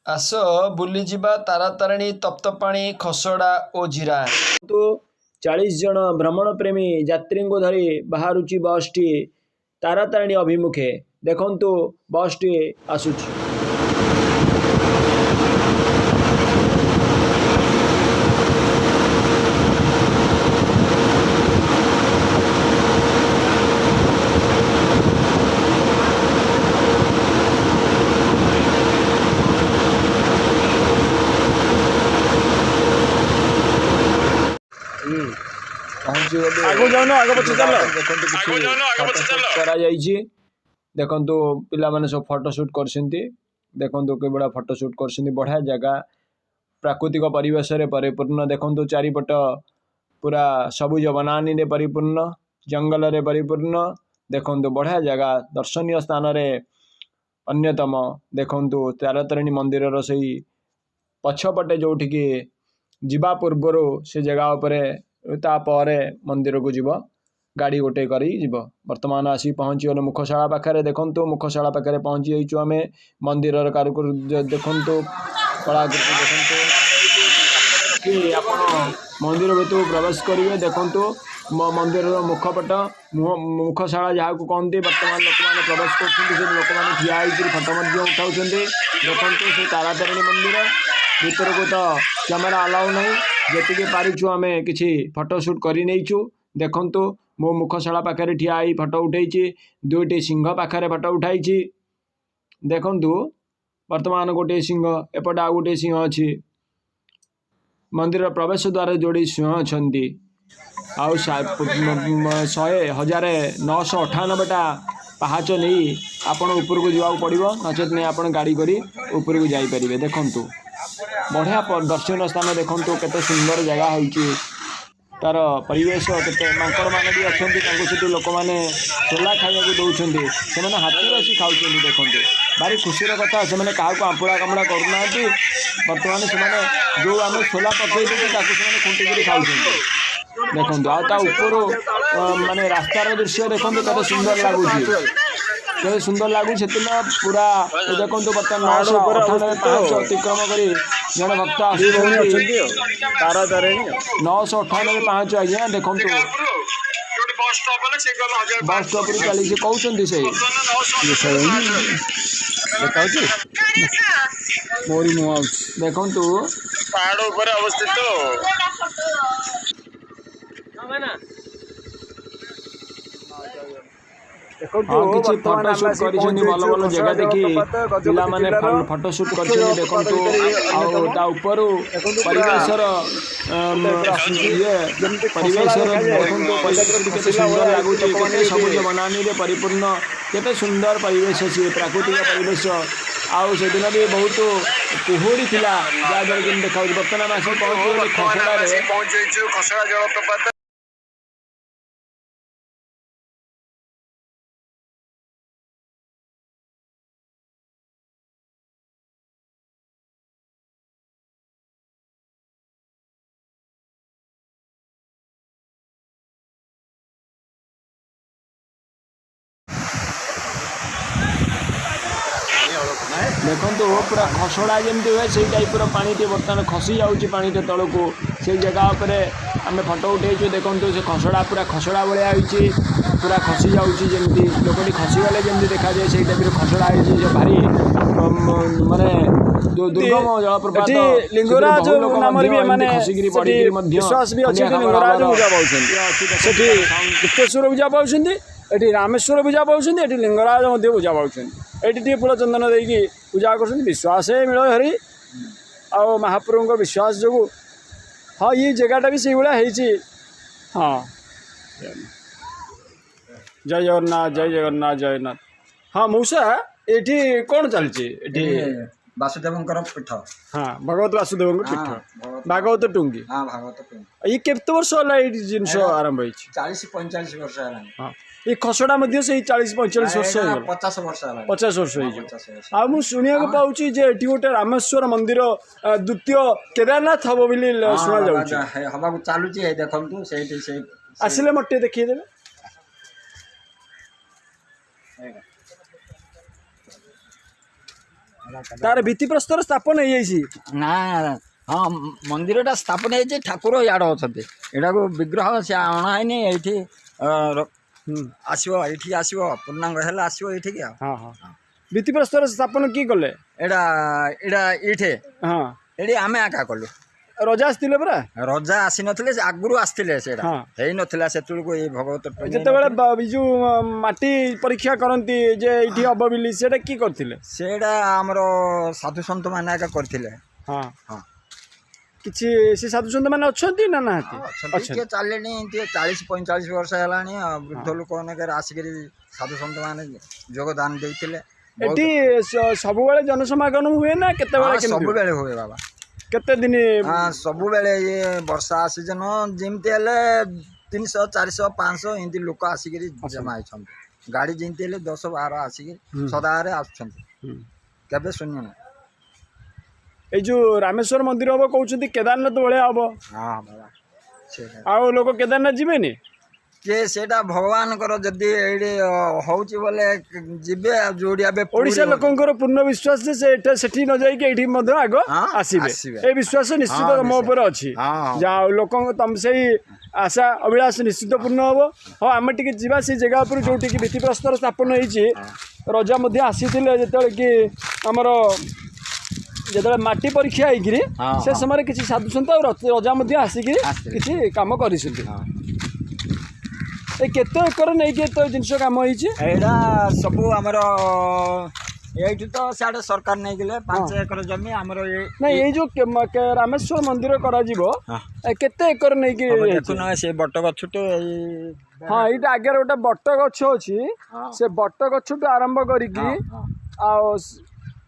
आस बुलीजिबा तारातारिणी तप्तपाणी खसड़ा और जीरा। तो 40 जन भ्रमण प्रेमी यात्री को धरी बाहरुची बस टी तारातारिणी अभिमुखे देखंतु बस टी आसुची। देखो पिला माने सब फोटोशूट करछंती देखो के बड़ा फोटोशूट करछंती बढ़िया जगह प्राकृतिक परिवेश रे परिपूर्ण देखो चारिपट पूरा सबुज बनानी रे परिपूर्ण जंगल रे परिपूर्ण देखो बढ़िया जगह दर्शनीय स्थान रे अन्यतम देखो तारातारिणी मंदिर रो सही पछपटे जोठिकी जीवा पूर्वर से जगह उपरे तापर मंदिर को जीव गाड़ी गोटे करी जीव वर्तमान आसी पहुँची गले मुखशाला पाखे देखो मुखशाला पाखे पहुँची जाइचु आम मंदिर कारुकृत्य देखो कलाकृति देखो कि आप मंदिर भीतर प्रवेश करेंगे देखो मंदिर मुखपट मुखशाला जहाँ को कहते वर्तमान लोक मैंने प्रवेश कर लोक मैंने ठिया फोटो उठाऊँ देखो से तारातारिणी मंदिर भीतर को तो कैमेरा अलाउ नहीं जी पारिचु आम कि फोटोशूट कर देखु मो मुखशाला पाखे ठिया फोटो उठे दुईटी सिंह पाखे फोटो उठाई देखु वर्तमान गोटे सिंह एपटे आ गोटे सिंह अच्छी मंदिर प्रवेश द्वार जोड़ी सिंह अच्छा आउ 1998टा पहाच नहीं आपण ऊपर को जावाक पड़ो नचेत नहीं आप गाड़ी करी ऊपर को जापारे देखु बढ़िया दर्शनीय स्थान देखो केते सुंदर जगह होइची तार परिवेश केते मांकड़ माने भी अच्छा लोक मैंने सोला खाया दौरान से हाथी बस खाऊँ देखो भारी खुशीर कथा से क्या आंपुड़ा कामुड़ा करना बर्तमान से जो आम सोला पकई खुंटिक खाऊँ देखो आपर माने रास्तार दृश्य देखो केते सुंदर लगुच केते सुंदर लगुच पूरा देखो बर्तमान 998 पाँच अतिक्रम कर जड़े भक्त तारातारिणी 998 पाँच आज्ञा देखो बस स्टॉप चली कहते से मोरी मुआ देखु पहाड़ ऊपर अवस्थित किसी फोटोशूट कर भल भल जगह देखी पिला माने फोटोशूट कर देखु परिवेशर परिवेश सुंदर लगुच सबुज बनानी रे परिपूर्ण केते सुंदर परिवेश अच्छी प्राकृतिक परिवेश आउ से दिन भी बहुत कुहुड़ी थिला जहाँद्वारा कि देखा बर्तमान आस पहुँच खसड़ा जलप्रपात देखो पूरा खसड़ा जमी हुए से टाइप पानी बर्तमान खसी जाऊँगी पानी तल को से जगह पर आम फोटो उठे देखो से खसड़ा पूरा खसड़ा भाया पूरा खसी जाऊँगी जमी लोकटी खसीगले जमी देखा जाए से टाइप खसड़ा हो भारी माने जो दुर्गम जलप्रपात लिंगराज नाम खसिकी पड़ी विश्वास भी अच्छी लिंगराज पूजा पाँच गुप्तेश्वर पूजा पाँच ये रामेश्वर पूजा पाँच ये लिंगराज पूजा पाँच ये फूल चंदन देकी पूजा कर विश्वास मिल हरी आ महाप्रभु विश्वास जो हाँ ये जगहटा भी से भाया हाँ जय जगन्नाथ जय जगन्नाथ जय जगन्नाथ हाँ मौसा ये कौन चलती वासुदेव पीठ हाँ भगवत वासुदेव पीठ भागवत टुंगी हाँ भागवत टुंगी ये केते वर्ष है जिनस आरंभ 40-45 वर्ष है ये खसड़ा से 40-45 वर्ष 50 वर्ष 50 वर्ष आ मु शुणा पाऊँ जे गोटे रामेश्वर मंदिर द्वितीय केदारनाथ हम बोली शुणा जा चलुच देखु से आसिले मटे देखीदेवे तार भित्ति प्रस्तर स्थापन हो ना हाँ मंदिरटा स्थापन है ठाकुर इाड़ अच्छा यहाँ को विग्रह से अणाईनि ये आसो ये आसो पूर्णांग है आसो ये हाँ हाँ भित्ति प्रस्तर स्थापन किए कले एटा एटा ये हाँ ये आम आका कलु रजा आसते परा रजा आसी नथिले आगुरु आसथिले सेटा हाँ। हेई नथिला सेतुलको ए भगवत जेतेबेले बिजु माटी परीक्षा करंती जे इठी हबो बिली सेटा की करथिले सेटा हमरो साधु संत माने आका करथिले हाँ हाँ किछि से साधु संत माने अछंती ना नाहती अच्छा चालेनी 40-45 वर्ष हेलानी वृद्ध लोक अनेक आसिकरी साधु संत माने योगदान देथिले एठी सब बेले जनसमागम हुए ना केतेबेले सब बेले हुए बाबा केते दिन हाँ सब बेले ये वर्षा सीजन जमती हेले 300 400 500 एमती लोक आसिक जमा होती गाड़ी जमती हेले 10-12 आसिक सदारे आसुँच शून्य ना ये जो रामेश्वर मंदिर हम कहते केदारनाथ भाया हम हाँ बाबा आउ लोक केदारनाथ जीवेनि के सेटा भगवान जदि ये होची बोले जिबे जोड़ी आबे ओडिशा लोकंकर पूर्ण विश्वास से सेठी न जाई के एठी मध्य आग आसीबे ए विश्वास निश्चित मो ऊपर अछि जा लोक तम सेही आशा अभिलाष निश्चित पूर्ण हबो हां हम टिके जीवा से जगह पर जोटी की भित्ति प्रस्तर स्थापन होईची रजा मध्य आसीथिले जेतले कि हमर जेतले माटी परीक्षा आइकरी से समय किछि साधु संत रजा मध्य आसीकरी किछि काम करिसथि केते एकर नहीं के तो जिनस काम होईची एडा सब हमर एठी तो साडे सरकार नहीं गेले 5 एकर जमी हमर ये नहीं ये जो रामेश्वर मंदिर करा जीवो केते एकर नहीं के देखुन से बट गछटो हां इटा आगे गोटे बट गछ अछि से बट गछटो आरंभ करी की आ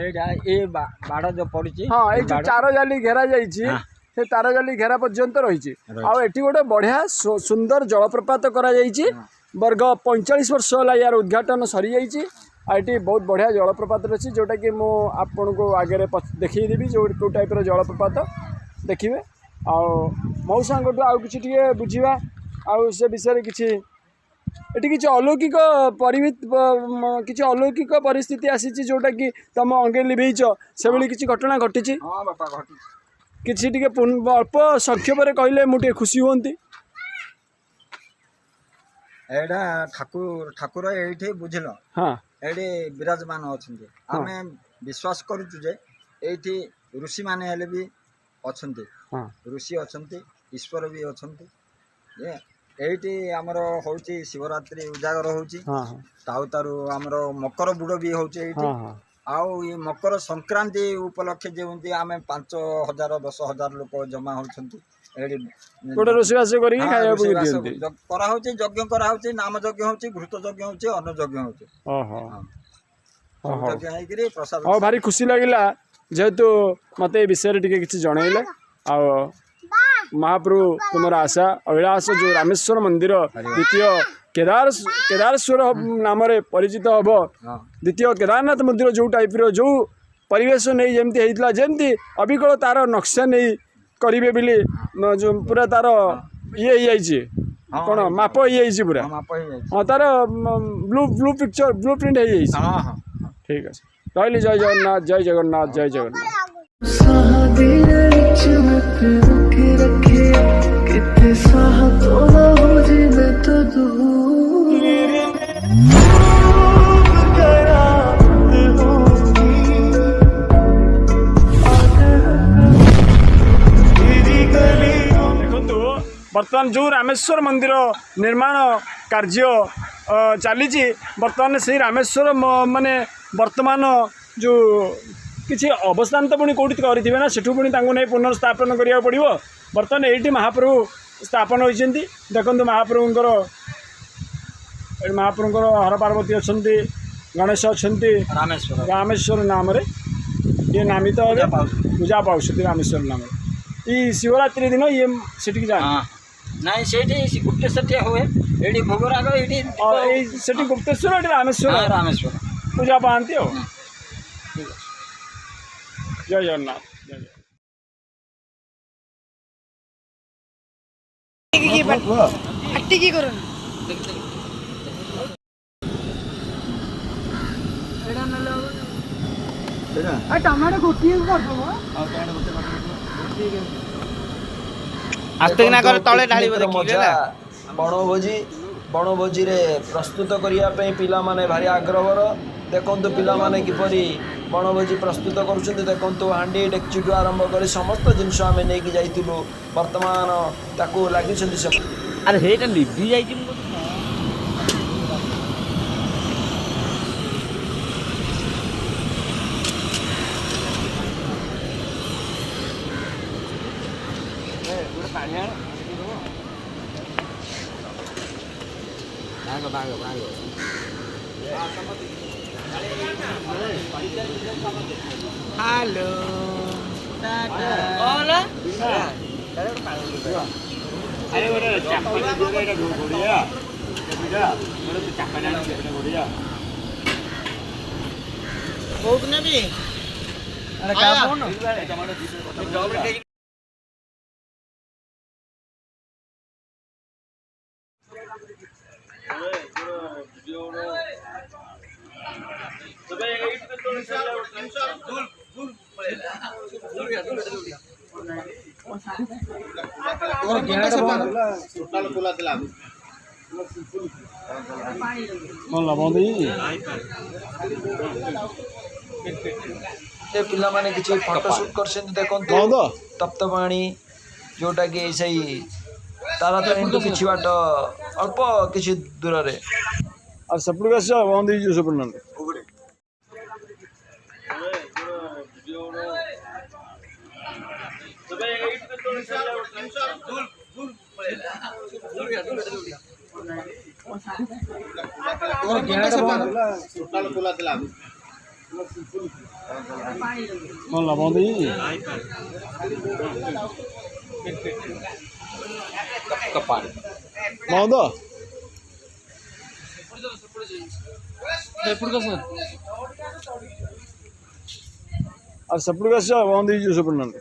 एडा ए बाड़ जो पड़ची हां ए जो चार जाली घेरा जाईची से तार जाली घेरा पर्यंत रही आठी गोटे बढ़िया सुंदर जलप्रपात करा वर्ग 45 वर्ष है यार उद्घाटन सरी जाइए बहुत बढ़िया जलप्रपात अच्छी जोटा कि मु आपन को आगे देखीदेवी जो टाइप जलप्रपात देखिए मौसा आउ कि बुझा आउ से विषय किसी ये अलौकिक किसी अलौकिक परिस्थिति आसी जोटा कि तुम अंगे लिभेच से भाई किसी घटना घटी किसी टे अल्प संक्षेप कहले मुझे खुशी हमें एडा ठाकुर ये बुझल हाँ ये विराजमान अच्छा आम विश्वास करुचे ये ऋषि मैंने हेले भी अच्छा ऋषि अच्छा ईश्वर भी अच्छा ये आमर हूँ शिवरात्रि उजागर हो तारू आमर मकर बुड़ भी हो आउ ये मकर संक्रांति उपलक्षे जेमती आम 5,000 10,000 लोक जमा होती गोटे रोषेबास कराऊँ यज्ञ कराऊँ नाम यज्ञ हो घृत यज्ञ हो अन्न यज्ञ हो प्रसाद भारी खुशी लगिला जेहेतु मत ए विषय टे कि जनइले आ महाप्रभु तुम आशा अभिलाष जो रामेश्वर मंदिर द्वितीय केदारेश्वर नाम परिचित हम द्वितीय केदारनाथ मंदिर जो टाइप जो परिवेश नहीं जमती होता जमती अविकल तार नक्शा नहीं करेंगे बोली जो पूरा तार ये कौन माप ये पूरा हाँ तार ब्लू प्रिंट हो ठीक है रही जय जगन्नाथ जय जगन्नाथ जय जगन्नाथ बर्तमान जो रामेश्वर मंदिर निर्माण कार्य चली बर्तमान से रामेश्वर माने वर्तमान जो किसी अवस्थान तो पुणी कौटी करेंगे ना सेठू पुणी नहीं पुनर्स्थापन करा पड़ो बर्तमान ये महाप्रभु स्थापन होती देखो महाप्रभुंर हर पार्वती अच्छा गणेश अच्छा रामेश्वर नाम ये नामित पूजा पाँच रामेश्वर नाम ये शिवरात्रि दिन ये सेठी जा नहीं से गुप्तेश्वर हुए ये भोगराग ये गुप्तेश्वर रामेश्वर पूजा पाती हो जय जगन्नाथ ଆସ୍ତେ କିନା କର ତଳେ ଢାଳିବ ପିକନିକ୍ର ଦେଖିକି ମଜା ହେଲା। ବଣଭୋଜିରେ ପ୍ରସ୍ତୁତ କରିବା ପାଇଁ ପିଲାମାନେ ଭାରି ଆଗ୍ରହର। ଦେଖନ୍ତୁ ପିଲାମାନେ କିପରି ବଣଭୋଜି ପ୍ରସ୍ତୁତ କରୁଛନ୍ତି। ଦେଖନ୍ତୁ ହାଣ୍ଡି ଡେକ୍ଚିଠୁ ଆରମ୍ଭ କରି ସମସ୍ତ ଜିନିଷ ଆମେ ନେଇକି ଯାଇଥିଲୁ। ବର୍ତ୍ତମାନ ତାକୁ ଲାଗିଛନ୍ତି ସେମାନେ। ଆରେ ହେଇଟା ଲିଭି ଯାଇଛି ମୁଁ ହ୍ୟାଲୋ କୋଉଠୁ ନେବି ପିଲାମାନେ କିଛି ଫଟୋ ସୁଟ୍ କରିଛନ୍ତି। ଦେଖନ୍ତୁ ତପ୍ତ ପାଣି ଯୋଉଟାକି ସେଇ ତାରାତାରିଣୀଠୁ କିଛି ବାଟ ଅଳ୍ପ କିଛି ଦୂରରେ। ଆଉ ସେପଟକୁ ଆସ ବନ୍ଦ ହେଇଯିବ ସେପଟ ନହେଲେ। ବନ୍ଦ ହେଇଯାଇଛି ବନ୍ଦ ଆଉ ସେପଟକୁ ଆସ ବନ୍ଦ ହେଇଯିବ ସେପଟ ନହେଲେ।